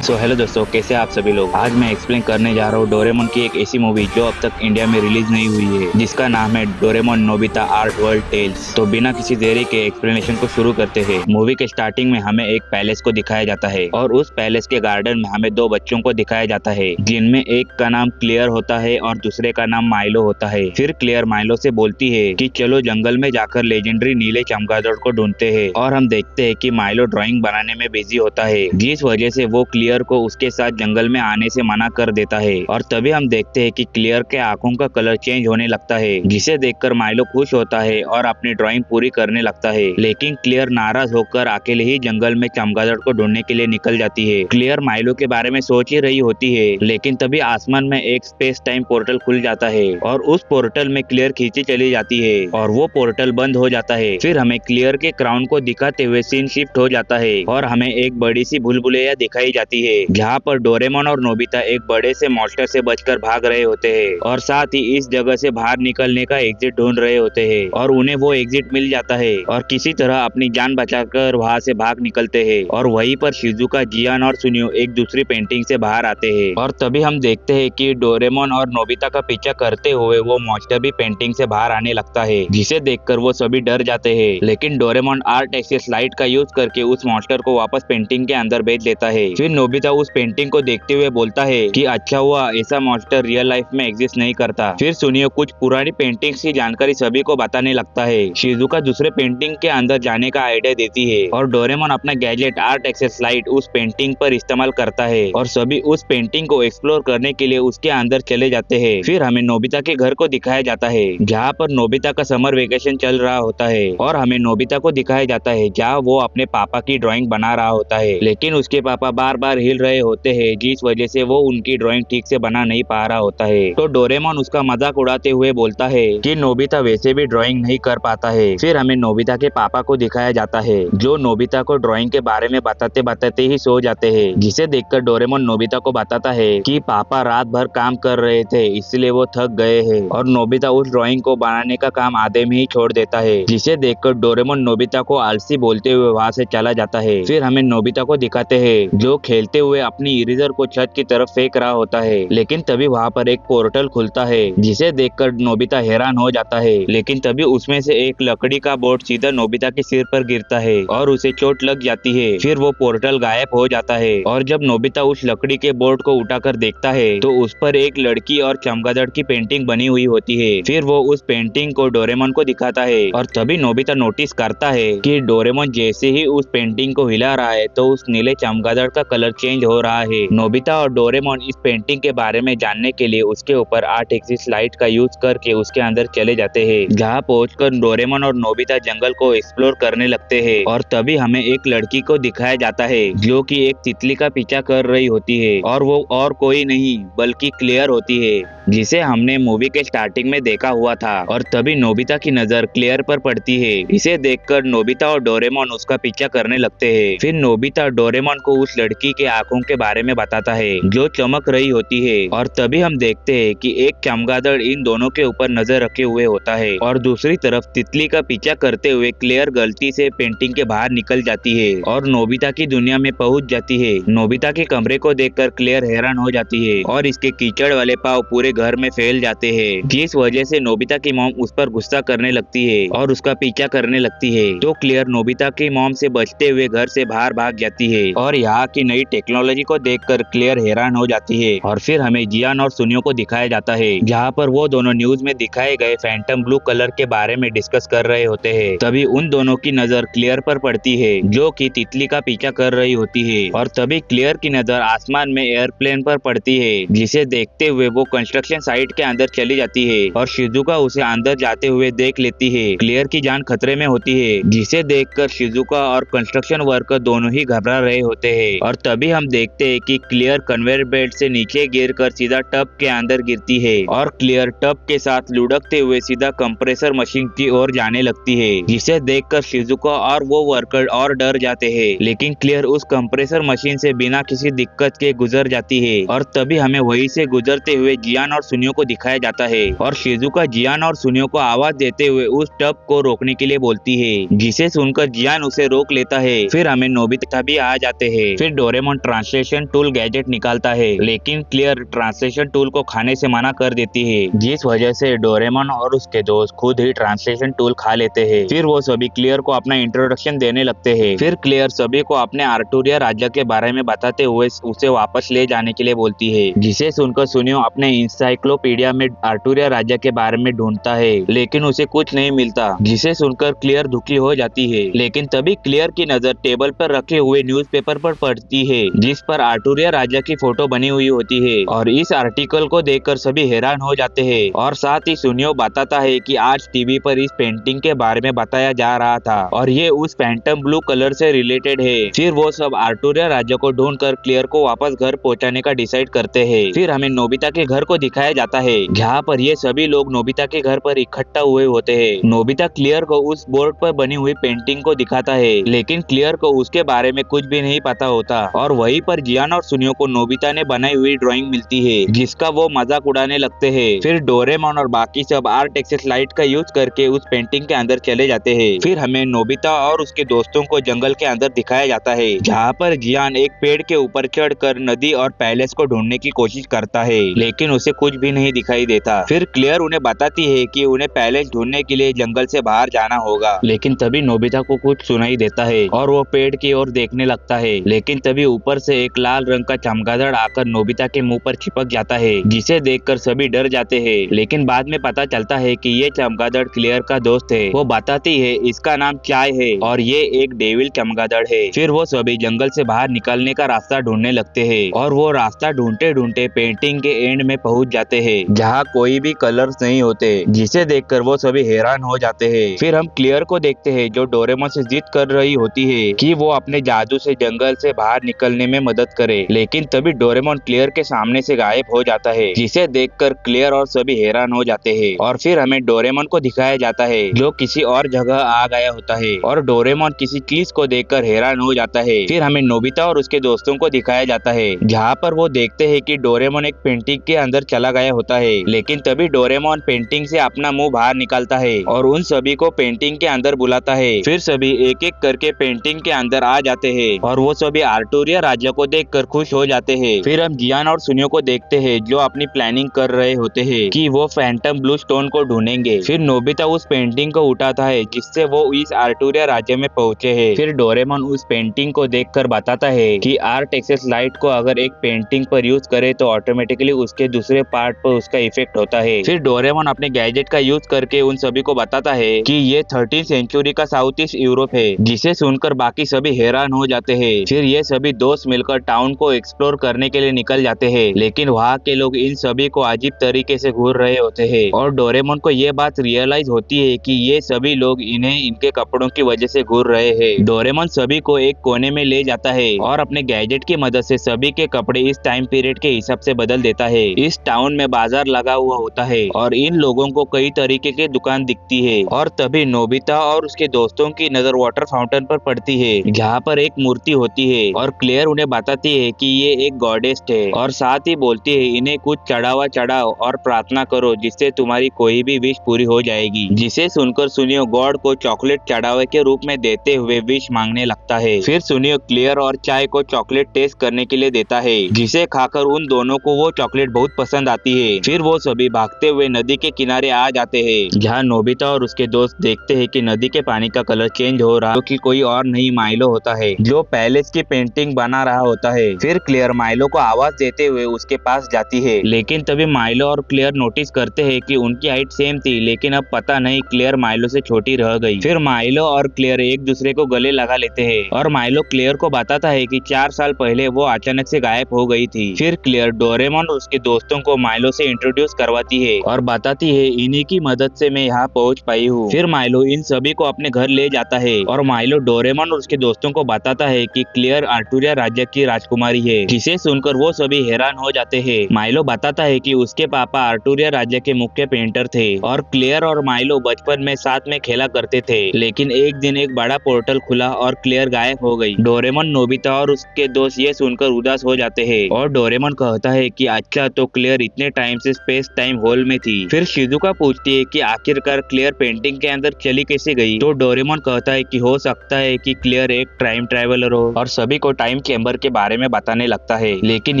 Hello दोस्तों, कैसे आप सभी लोग। आज मैं एक्सप्लेन करने जा रहा हूँ डोरेमोन की एक ऐसी मूवी जो अब तक इंडिया में रिलीज नहीं हुई है, जिसका नाम है Doraemon Nobita art world tales. तो बिना किसी देरी के एक्सप्लेनेशन को शुरू करते हैं। मूवी के स्टार्टिंग में हमें एक पैलेस को दिखाया जाता है और उस पैलेस के गार्डन में हमें दो बच्चों को दिखाया जाता है, जिनमें एक का नाम क्लियर होता है और दूसरे का नाम माइलो होता है। फिर क्लियर माइलो से बोलती है कि चलो जंगल में जाकर लेजेंडरी नीले चमगादड़ को ढूंढते हैं, और हम देखते हैं कि माइलो ड्राइंग बनाने में बिजी होता है, जिस वजह से वो क्लियर को उसके साथ जंगल में आने से मना कर देता है। और तभी हम देखते हैं कि क्लियर के आंखों का कलर चेंज होने लगता है, जिसे देखकर माइलो खुश होता है और अपनी ड्राइंग पूरी करने लगता है। लेकिन क्लियर नाराज होकर अकेले ही जंगल में चमगादड़ को ढूंढने के लिए निकल जाती है। क्लियर माइलो के बारे में सोच ही रही होती है, लेकिन तभी आसमान में एक स्पेस टाइम पोर्टल खुल जाता है और उस पोर्टल में क्लियर खींची चली जाती है और वो पोर्टल बंद हो जाता है। फिर हमें क्लियर के क्राउन को दिखाते हुए सीन शिफ्ट हो जाता है और हमें एक बड़ी सी भूलभुलैया दिखाई जाती है, जहाँ पर डोरेमोन और नोबिता एक बड़े से मॉन्स्टर से बचकर भाग रहे होते हैं और साथ ही इस जगह से बाहर निकलने का एग्जिट ढूंढ रहे होते हैं, और उन्हें वो एग्जिट मिल जाता है और किसी तरह अपनी जान बचाकर वहाँ से भाग निकलते हैं। और वहीं पर शिजुका, जियान और सुनियो एक दूसरी पेंटिंग से बाहर आते हैं और तभी हम देखते हैं कि डोरेमोन और नोबिता का पीछा करते हुए वो मॉन्स्टर भी पेंटिंग से बाहर आने लगता है, जिसे देखकर वो सभी डर जाते हैं। लेकिन डोरेमोन आर्ट एक्सेस लाइट का यूज करके उस मॉन्स्टर को वापस पेंटिंग के अंदर भेज देता है। फिर नोबिता उस पेंटिंग को देखते हुए बोलता है कि अच्छा हुआ ऐसा मॉन्स्टर रियल लाइफ में एग्जिस्ट नहीं करता। फिर सुनियो कुछ पुरानी पेंटिंग्स की जानकारी सभी को बताने लगता है। शिजुका दूसरे पेंटिंग के अंदर जाने का आइडिया देती है और डोरेमोन अपना गैजेट आर्ट एक्सेस लाइट उस पेंटिंग पर इस्तेमाल करता है और सभी उस पेंटिंग को एक्सप्लोर करने के लिए उसके अंदर चले जाते हैं। फिर हमें नोबिता के घर को दिखाया जाता है, जहाँ पर नोबिता का समर वेकेशन चल रहा होता है, और हमें नोबिता को दिखाया जाता है जहाँ वो अपने पापा की ड्राइंग बना रहा होता है, लेकिन उसके पापा बार बार हिल रहे होते हैं, जिस वजह से वो उनकी ड्राइंग ठीक से बना नहीं पा रहा होता है। तो डोरेमोन उसका मजाक उड़ाते हुए बोलता है कि नोबिता वैसे भी ड्राइंग नहीं कर पाता है। फिर हमें नोबिता के पापा को दिखाया जाता है, जो नोबिता को ड्राइंग के बारे में बताते बताते ही सो जाते हैं, जिसे देखकर डोरेमोन नोबिता को बताता है कि पापा रात भर काम कर रहे थे, इसलिए वो थक गए हैं, और नोबिता उस ड्राइंग को बनाने का काम आधे में ही छोड़ देता है, जिसे देखकर डोरेमोन नोबिता को आलसी बोलते हुए वहाँ से चला जाता है। फिर हमें नोबिता को दिखाते हैं, जो खेलते हुए अपनी इरेजर को छत की तरफ फेंक रहा होता है, लेकिन तभी वहाँ पर एक पोर्टल खुलता है, जिसे देखकर नोबिता हैरान हो जाता है। लेकिन तभी उसमें से एक लकड़ी का बोर्ड सीधा नोबिता के सिर पर गिरता है और उसे चोट लग जाती है। फिर वो पोर्टल गायब हो जाता है और जब नोबिता उस लकड़ी के बोर्ड को उठाकर देखता है तो उस पर एक लड़की और चमगादड़ की पेंटिंग बनी हुई होती है। फिर वो उस पेंटिंग को डोरेमोन को दिखाता है और तभी नोबिता नोटिस करता है कि डोरेमोन जैसे ही उस पेंटिंग को हिला रहा है तो उस नीले चमगादड़ का कलर चेंज हो रहा है। नोबिता और डोरेमोन इस पेंटिंग के बारे में जानने के लिए उसके ऊपर आर्ट एक्सिस लाइट का यूज करके उसके अंदर चले जाते हैं, जहाँ पहुंचकर डोरेमोन और नोबिता जंगल को एक्सप्लोर करने लगते हैं। और तभी हमें एक लड़की को दिखाया जाता है, जो कि एक तितली का पीछा कर रही होती है, और वो और कोई नहीं बल्कि क्लियर होती है, जिसे हमने मूवी के स्टार्टिंग में देखा हुआ था। और तभी नोबिता की नजर क्लियर पर पड़ती है। इसे देखकर नोबिता और डोरेमोन उसका पीछा करने लगते हैं। फिर नोबिता डोरेमोन को उस लड़की के आंखों के बारे में बताता है, जो चमक रही होती है, और तभी हम देखते हैं कि एक चमगादड़ इन दोनों के ऊपर नजर रखे हुए होता है और दूसरी तरफ तितली का पीछा करते हुए क्लियर गलती से पेंटिंग के बाहर निकल जाती है और नोबिता की दुनिया में पहुंच जाती है। नोबिता के कमरे को देखकर क्लियर हैरान हो जाती है और इसके कीचड़ वाले पाँव पूरे घर में फैल जाते हैं, जिस वजह से नोबिता की मॉम उस पर गुस्सा करने लगती है और उसका पीछा करने लगती है। तो क्लियर नोबिता की मॉम से बचते हुए घर से बाहर भाग जाती है और यहाँ की नई टेक्नोलॉजी को देखकर क्लियर हैरान हो जाती है। और फिर हमें जियान और सुनियो को दिखाया जाता है, जहाँ पर वो दोनों न्यूज में दिखाए गए फैंटम ब्लू कलर के बारे में डिस्कस कर रहे होते हैं। तभी उन दोनों की नजर क्लियर पर पड़ती है, जो कि तितली का पीछा कर रही होती है, और तभी क्लियर की नजर आसमान में एयरप्लेन पर पड़ती है, जिसे देखते हुए वो कंस्ट्रक्शन साइट के अंदर चली जाती है और शिजुका उसे अंदर जाते हुए देख लेती है। क्लियर की जान खतरे में होती है, जिसे देखकर शिजुका और कंस्ट्रक्शन वर्कर दोनों ही घबरा रहे होते हैं। और तभी हम देखते हैं कि क्लियर कन्वेयर बेल्ट से नीचे गिरकर सीधा टब के अंदर गिरती है और क्लियर टब के साथ लुढ़कते हुए सीधा कंप्रेसर मशीन की ओर जाने लगती है, जिसे देखकर शिजुका और वो वर्कर और डर जाते हैं। लेकिन क्लियर उस कंप्रेसर मशीन से बिना किसी दिक्कत के गुजर जाती है और तभी हमें वहीं से गुजरते हुए जियान जियान और सुनियो को दिखाया जाता है और शिजुका जियान और सुनियो को आवाज देते हुए उस टब को रोकने के लिए बोलती है, जिसे सुनकर जियान उसे रोक लेता है। फिर हमें नोबिता भी आ जाते हैं। फिर डोरेमोन ट्रांसलेशन टूल गैजेट निकालता है, लेकिन क्लियर ट्रांसलेशन टूल को खाने से मना कर देती है, जिस वजह से डोरेमोन और उसके दोस्त खुद ही ट्रांसलेशन टूल खा लेते हैं। फिर वो सभी क्लियर को अपना इंट्रोडक्शन देने लगते हैं। फिर क्लियर सभी को अपने आर्टुरिया राज्य के बारे में बताते हुए उसे वापस ले जाने के लिए बोलती है, जिसे सुनकर सुनियो अपने इंसाइक्लोपीडिया में आर्टुरिया राज्य के बारे में ढूंढता है, लेकिन उसे कुछ नहीं मिलता, जिसे सुनकर क्लियर दुखी हो जाती है। लेकिन तभी क्लियर की नजर टेबल पर रखे हुए न्यूज़पेपर पर पड़ती है, जिस पर आर्टुरिया राज्य की फोटो बनी हुई होती है और इस आर्टिकल को देखकर सभी हैरान हो जाते हैं। और साथ ही सुनियो बताता है कि आज टीवी पर इस पेंटिंग के बारे में बताया जा रहा था और ये उस फैंटम ब्लू कलर से रिलेटेड है। फिर वो सब आर्टुरिया राज्य को ढूंढकर क्लियर को वापस घर पहुंचाने का डिसाइड करते हैं। फिर हमें नोबिता के घर को दिखाया जाता है, जहाँ पर ये सभी लोग नोबिता के घर पर इकट्ठा हुए होते हैं। नोबिता क्लियर को उस बोर्ड पर बनी हुई पेंटिंग को दिखाता है, लेकिन क्लियर को उसके बारे में कुछ भी नहीं पता होता और वहीं पर जियान और सुनियो को नोबिता ने बनाई हुई ड्राइंग मिलती है, जिसका वो मजाक उड़ाने लगते हैं। फिर डोरेमोन और बाकी सब आर्ट एक्सेस लाइट का यूज करके उस पेंटिंग के अंदर चले जाते हैं। फिर हमें नोबिता और उसके दोस्तों को जंगल के अंदर दिखाया जाता है, जहाँ पर जियान एक पेड़ के ऊपर चढ़कर नदी और पैलेस को ढूंढने की कोशिश करता है, लेकिन उसे कुछ भी नहीं दिखाई देता। फिर क्लियर उन्हें बताती है कि उन्हें पैलेस ढूंढने के लिए जंगल से बाहर जाना होगा, लेकिन तभी नोबिता को कुछ सुनाई देता है और वो पेड़ की ओर देखने लगता है, लेकिन तभी ऊपर से एक लाल रंग का चमगादड़ आकर नोबिता के मुंह पर चिपक जाता है, जिसे देखकर सभी डर जाते हैं। लेकिन बाद में पता चलता है कि ये चमगादड़ क्लियर का दोस्त है। वो बताती है इसका नाम चाय है और ये एक डेविल चमगादड़ है। फिर वो सभी जंगल से बाहर निकलने का रास्ता ढूंढने लगते हैं और वो रास्ता ढूंढते ढूंढते पेंटिंग के एंड में पहुंच जाते हैं, जहाँ कोई भी कलर्स नहीं होते, जिसे देखकर वो सभी हैरान हो जाते हैं। फिर हम क्लियर को देखते हैं, जो डोरेमोन से जिद कर रही होती है कि वो अपने जादू से जंगल से बाहर निकलने में मदद करे, लेकिन तभी डोरेमोन क्लियर के सामने से गायब हो जाता है, जिसे देखकर क्लियर और सभी हैरान हो जाते हैं। और फिर हमें डोरेमोन को दिखाया जाता है, जो किसी और जगह आ गया होता है और डोरेमोन किसी चीज को देखकर हैरान हो जाता है। फिर हमें नोबिता और उसके दोस्तों को दिखाया जाता है, जहाँ पर वो देखते हैं कि डोरेमोन एक पेंटिंग के अंदर चला गया होता है, लेकिन तभी डोरेमोन पेंटिंग से अपना मुंह बाहर निकालता है और उन सभी को पेंटिंग के अंदर बुलाता है। फिर सभी एक एक करके पेंटिंग के अंदर आ जाते हैं और वो सभी आर्टुरिया राज्य को देखकर खुश हो जाते हैं। फिर हम जियान और सुनियो को देखते हैं, जो अपनी प्लानिंग कर रहे होते हैं कि वो फैंटम ब्लू स्टोन को ढूंढेंगे। फिर नोबिता उस पेंटिंग को उठाता है, जिससे वो इस आर्टुरिया राज्य में पहुंचे हैं। फिर डोरेमोन उस पेंटिंग को देखकर बताता है कि आर्ट एक्सेस लाइट को अगर एक पेंटिंग पर यूज करे तो ऑटोमेटिकली उसके दूसरे पार्ट पर उसका इफेक्ट होता है। फिर डोरेमोन अपने गैजेट का यूज करके उन सभी को बताता है कि ये 13th सेंचुरी का साउथ ईस्ट यूरोप है, जिसे सुनकर बाकी सभी हैरान हो जाते हैं। फिर ये सभी दोस्त मिलकर टाउन को एक्सप्लोर करने के लिए निकल जाते हैं, लेकिन वहाँ के लोग इन सभी को अजीब तरीके से घूर रहे होते हैं और डोरेमोन को ये बात रियलाइज होती है कि ये सभी लोग इन्हें इनके कपड़ों की वजह से घूर रहे हैं। डोरेमोन सभी को एक कोने में ले जाता है और अपने गैजेट की मदद से सभी के कपड़े इस टाइम पीरियड के हिसाब से बदल देता है। इस टाउन में बाजार लगा हुआ होता है और इन लोगों को कई तरीके की दुकान दिखती है और तभी नोबिता और उसके दोस्तों की नजर वाटर फाउंटेन पर पड़ती है, जहाँ पर एक मूर्ति होती है और क्लियर उन्हें बताती है कि ये एक गॉडेस है और साथ ही बोलती है इन्हें कुछ चढ़ावा चढ़ाओ और प्रार्थना करो, जिससे तुम्हारी कोई भी विश पूरी हो जाएगी। जिसे सुनकर सुनियो गॉड को चॉकलेट चढ़ावे के रूप में देते हुए विश मांगने लगता है। फिर सुनियो क्लियर और चाय को चॉकलेट टेस्ट करने के लिए देता है, जिसे खाकर उन दोनों को वो चॉकलेट बहुत पसंद आती है। फिर वो सभी भागते हुए नदी के किनारे आ जाते हैं, जहाँ नोबिता और उसके दोस्त देखते हैं कि नदी के पानी का कलर चेंज हो रहा, क्योंकि कोई और नहीं माइलो होता है, जो पैलेस की पेंटिंग बना रहा होता है। फिर क्लियर माइलो को आवाज देते हुए उसके पास जाती है, लेकिन तभी माइलो और क्लियर नोटिस करते हैं कि उनकी हाइट सेम थी, लेकिन अब पता नहीं क्लियर माइलो से छोटी रह गई। फिर माइलो और क्लियर एक दूसरे को गले लगा लेते हैं और माइलो क्लियर को बताता है कि 4 साल पहले वो अचानक से गायब हो गई थी। फिर क्लियर डोरेमोन और उसके दोस्तों को माइलो से इंट्रोड्यूस करवाती है और बताती है इन्हीं की मदद से मैं यहाँ पहुँच पाई हूँ। फिर माइलो इन सभी को अपने घर ले जाता है और माइलो डोरेमोन और उसके दोस्तों को बताता है कि क्लियर आर्टुरिया राज्य की राजकुमारी है, जिसे सुनकर वो सभी हैरान हो जाते हैं। माइलो बताता है कि उसके पापा आर्टुरिया राज्य के मुख्य पेंटर थे और क्लियर और माइलो बचपन में साथ में खेला करते थे, लेकिन एक दिन एक बड़ा पोर्टल खुला और क्लियर गायब हो गई। डोरेमोन, नोबिता और उसके दोस्त ये सुनकर उदास हो जाते हैं और डोरेमोन कहता है कि अच्छा तो क्लियर क्लियर इतने टाइम से स्पेस टाइम होल में थी। फिर शिजुका पूछती है कि आखिरकार क्लियर पेंटिंग के अंदर चली कैसे गई। तो डोरेमोन कहता है कि हो सकता है कि क्लियर एक टाइम ट्रैवलर हो और सभी को टाइम चेम्बर के बारे में बताने लगता है। लेकिन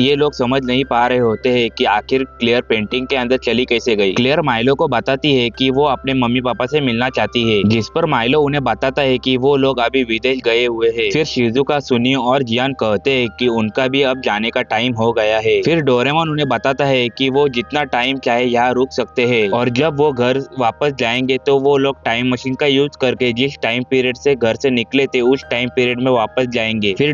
ये लोग समझ नहीं पा रहे होते हैं कि आखिर क्लियर पेंटिंग के अंदर चली कैसे गई। क्लियर माइलो को बताती है कि वो अपने मम्मी पापा से मिलना चाहती है, जिस पर माइलो उन्हें बताता है कि वो लोग अभी विदेश गए हुए हैं। फिर शिजुका, सुनियो और जियान कहते हैं कि उनका भी अब जाने का टाइम हो गया है। फिर डोरेमोन उन्हें बताता है कि वो जितना टाइम चाहे यहाँ रुक सकते हैं और जब वो घर वापस जाएंगे तो वो लोग टाइम मशीन का यूज करके जिस टाइम पीरियड से घर से निकले थे उस टाइम पीरियड में वापस जाएंगे। फिर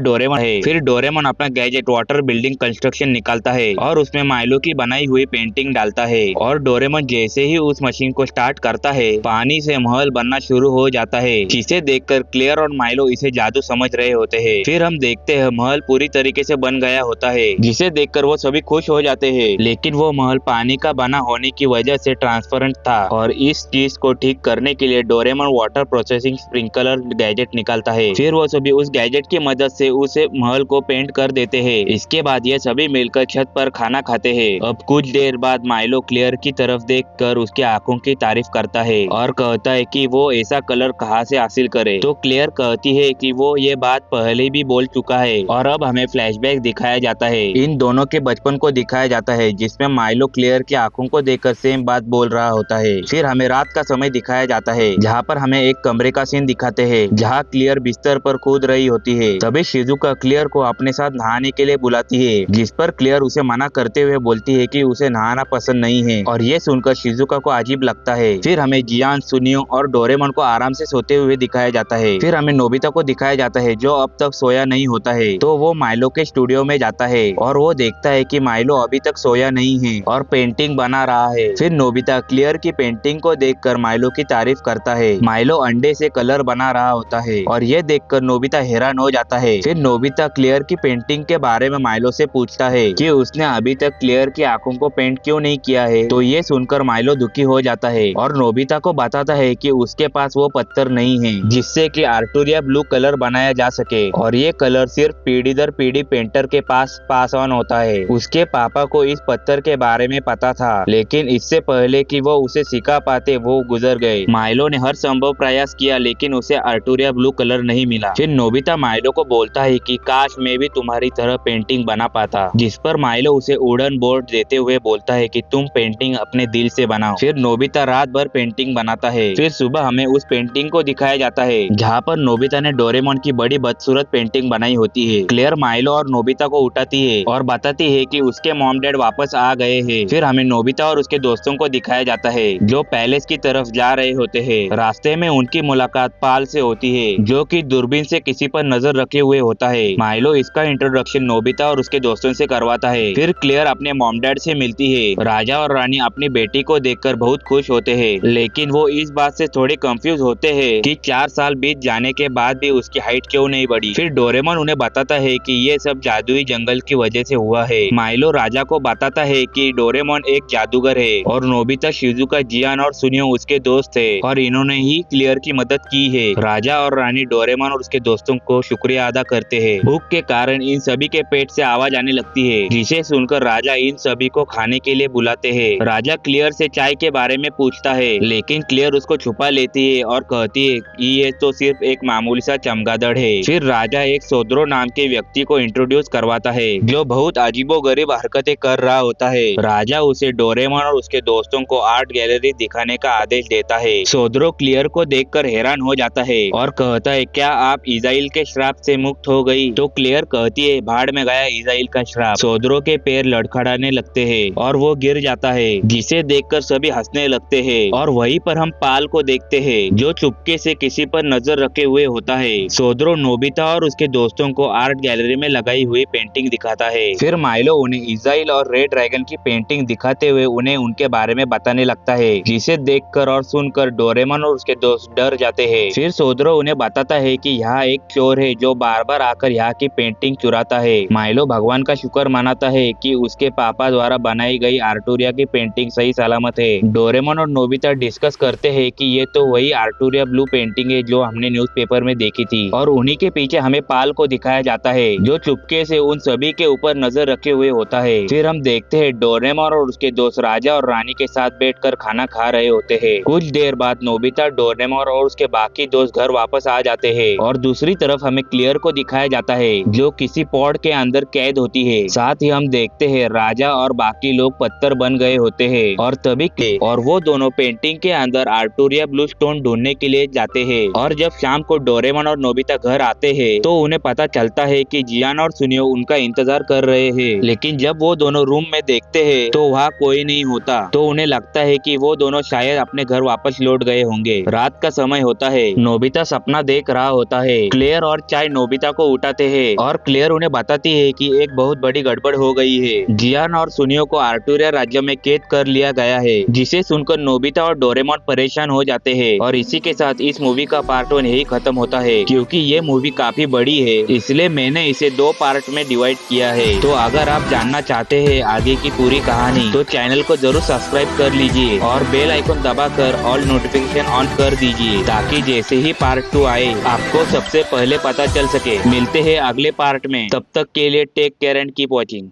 डोरेमोन अपना गैजेट वाटर बिल्डिंग कंस्ट्रक्शन निकालता है और उसमें माइलो की बनाई हुई पेंटिंग डालता है और डोरेमोन जैसे ही उस मशीन को स्टार्ट करता है पानी से महल बनना शुरू हो जाता है, जिसे देखकर क्लियर और माइलो इसे जादू समझ रहे होते हैं। फिर हम देखते हैं महल पूरी तरीके से बन गया होता है, जिसे देखकर वो सभी खुश हो जाते हैं। लेकिन वो महल पानी का बना होने की वजह से ट्रांसपेरेंट था और इस चीज को ठीक करने के लिए Doraemon water processing sprinkler gadget निकालता है। फिर वो सभी उस गैजेट की मदद से उस महल को पेंट कर देते हैं। इसके बाद ये सभी मिलकर छत पर खाना खाते हैं। अब कुछ देर बाद माइलो क्लियर की तरफ देखकर उसकी आंखों की तारीफ करता है और कहता है कि वो ऐसा कलर कहाँ से हासिल करे। तो क्लियर कहती है कि वो ये बात पहले भी बोल चुका है और अब हमें फ्लैशबैक दिखाया जाता है। इन दोनों के बचपन को दिखाया जाता है, जिसमें माइलो क्लियर की आंखों को देखकर सेम बात बोल रहा होता है। फिर हमें रात का समय दिखाया जाता है, जहाँ पर हमें एक कमरे का सीन दिखाते हैं, जहाँ क्लियर बिस्तर पर कूद रही होती है। तभी शिजुका क्लियर को अपने साथ नहाने के लिए बुलाती है, जिस पर क्लियर उसे मना करते हुए बोलती है कि उसे नहाना पसंद नहीं है और ये सुनकर शिजुका को अजीब लगता है। फिर हमें जियान, सुनियो और डोरेमोन को आराम से सोते हुए दिखाया जाता है। फिर हमें नोबिता को दिखाया जाता है, जो अब तक सोया नहीं होता है। तो वो माइलो के स्टूडियो में जाता है और वो देखता है कि माइलो अभी तक सोया नहीं है और पेंटिंग बना रहा है। फिर नोबिता क्लियर की पेंटिंग को देखकर माइलो की तारीफ करता है। माइलो अंडे से कलर बना रहा होता है और ये देखकर नोबिता हैरान हो जाता है। फिर नोबिता क्लियर की पेंटिंग के बारे में माइलो से पूछता है कि उसने अभी तक क्लियर की आंखों को पेंट क्यों नहीं किया है। तो ये सुनकर माइलो दुखी हो जाता है और नोबिता को बताता है कि उसके पास वो पत्थर नहीं है जिससे कि आर्टूरिया ब्लू कलर बनाया जा सके और ये कलर सिर्फ पीढ़ी दर पीढ़ी पेंटर के पास ऑन होता है। उसके पापा को इस पत्थर के बारे में पता था, लेकिन इससे पहले कि वो उसे सिखा पाते वो गुजर गए। माइलो ने हर संभव प्रयास किया, लेकिन उसे आर्टूरिया ब्लू कलर नहीं मिला। फिर नोबिता माइलो को बोलता है कि काश मैं भी तुम्हारी तरह पेंटिंग बना पाता, जिस पर माइलो उसे वुडन बोर्ड देते हुए बोलता है कि तुम पेंटिंग अपने दिल से बनाओ। फिर नोबिता रात भर पेंटिंग बनाता है। फिर सुबह हमें उस पेंटिंग को दिखाया जाता है जहाँ पर नोबिता ने डोरेमोन की बड़ी बदसूरत पेंटिंग बनाई होती है। क्लियर माइलो और नोबिता को उठाती है और बताती है कि उसके मॉम डैड वापस आ गए हैं। फिर हमें नोबिता और उसके दोस्तों को दिखाया जाता है जो पैलेस की तरफ जा रहे होते हैं। रास्ते में उनकी मुलाकात पाल से होती है, जो कि दूरबीन से किसी पर नजर रखे हुए होता है। माइलो इसका इंट्रोडक्शन नोबिता और उसके दोस्तों से करवाता है। फिर क्लियर अपने मॉम डैड से मिलती है। राजा और रानी अपनी बेटी को देखकर बहुत खुश होते हैं, लेकिन वो इस बात से थोड़े कंफ्यूज होते हैं कि 4 साल बीत जाने के बाद भी उसकी हाइट क्यों नहीं बढ़ी। फिर डोरेमोन उन्हें बताता है कि ये सब जादुई जंगल की वजह से हुआ है। माइलो राजा को बताता है कि डोरेमोन एक जादूगर है और नोबिता, शिजुका, जियान और सुनियो उसके दोस्त है और इन्होंने ही क्लियर की मदद की है। राजा और रानी डोरेमोन और उसके दोस्तों को शुक्रिया अदा करते हैं। भूख के कारण इन सभी के पेट से आवाज आने लगती है, जिसे सुनकर राजा इन सभी को खाने के लिए बुलाते हैं। राजा क्लियर से चाय के बारे में पूछता है, लेकिन क्लियर उसको छुपा लेती है और कहती है कि ये तो सिर्फ एक मामूली सा चमगादड़ है। फिर राजा एक सोद्रो नाम के व्यक्ति को इंट्रोड्यूस करवाता है, जो बहुत अजीबोगरीब हरकतें कर रहा होता है। राजा उसे डोरेमोन और उसके दोस्तों को आर्ट गैलरी दिखाने का आदेश देता है। सोद्रो क्लियर को देखकर हैरान हो जाता है और कहता है, क्या आप इज़ाइल के श्राप से मुक्त हो गई? तो क्लियर कहती है, भाड़ में गया इज़ाइल का श्राप। सोद्रो के पैर लड़खड़ाने लगते हैं और वो गिर जाता है, जिसे देखकर सभी हंसने लगते हैं। और वहीं पर हम पाल को देखते हैं, जो चुपके से किसी पर नजर रखे हुए होता है। सोद्रो नोबिता और उसके दोस्तों को आर्ट गैलरी में लगाई हुई पेंटिंग दिखाता है। फिर माइलो उन्हें इज़ाइल और रेड ड्रैगन की पेंटिंग दिखाते हुए उन्हें उनके बारे में बताने लगता है, जिसे देखकर और सुनकर डोरेमोन और उसके दोस्त डर जाते हैं। फिर सोद्रो उन्हें बताता है कि यहाँ एक चोर है जो बार बार आकर यहाँ की पेंटिंग चुराता है। माइलो भगवान का शुक्र मनाता है कि उसके पापा द्वारा बनाई गई आर्टूरिया की पेंटिंग सही सलामत है। डोरेमोन और नोबिता डिस्कस करते हैं कि ये तो वही आर्टूरिया ब्लू पेंटिंग है जो हमने न्यूज़पेपर में देखी थी, और उन्हीं के पीछे हमें पाल को दिखाया जाता है, जो चुपके से उन सभी के ऊपर नजर रखे हुए होता है। फिर हम देखते देखते हैं डोरेमोन और उसके दोस्त राजा और रानी के साथ बैठकर खाना खा रहे होते हैं। कुछ देर बाद नोबिता, डोरेमोन और उसके बाकी दोस्त घर वापस आ जाते हैं और दूसरी तरफ हमें क्लियर को दिखाया जाता है जो किसी पॉड के अंदर कैद होती है। साथ ही हम देखते हैं राजा और बाकी लोग पत्थर बन गए होते हैं और तभी और वो दोनों पेंटिंग के अंदर आर्टूरिया ब्लू स्टोन ढूंढने के लिए जाते हैं। और जब शाम को डोरेमोन और नोबिता घर आते हैं तो उन्हें पता चलता है कि जियान और सुनियो उनका इंतजार कर रहे हैं। लेकिन जब वो दोनों रूम में देखते हैं तो वहाँ कोई नहीं होता, तो उन्हें लगता है कि वो दोनों शायद अपने घर वापस लौट गए होंगे। रात का समय होता है, नोबिता सपना देख रहा होता है। क्लेयर और चाय नोबिता को उठाते हैं और क्लेयर उन्हें बताती है कि एक बहुत बड़ी गड़बड़ हो गई है। जियान और सुनियो को आर्टूरिया राज्य में कैद कर लिया गया है, जिसे सुनकर नोबिता और डोरेमोन परेशान हो जाते हैं। और इसी के साथ इस मूवी का पार्ट 1 यही खत्म होता है। क्योंकि ये मूवी काफी बड़ी है इसलिए मैंने इसे 2 पार्ट में डिवाइड किया है। तो अगर आप जानना चाहते हैं आगे की पूरी कहानी तो चैनल को जरूर सब्सक्राइब कर लीजिए और बेल आइकन दबाकर ऑल नोटिफिकेशन ऑन कर दीजिए ताकि जैसे ही पार्ट 2 आए आपको सबसे पहले पता चल सके। मिलते हैं अगले पार्ट में, तब तक के लिए take care and keep watching.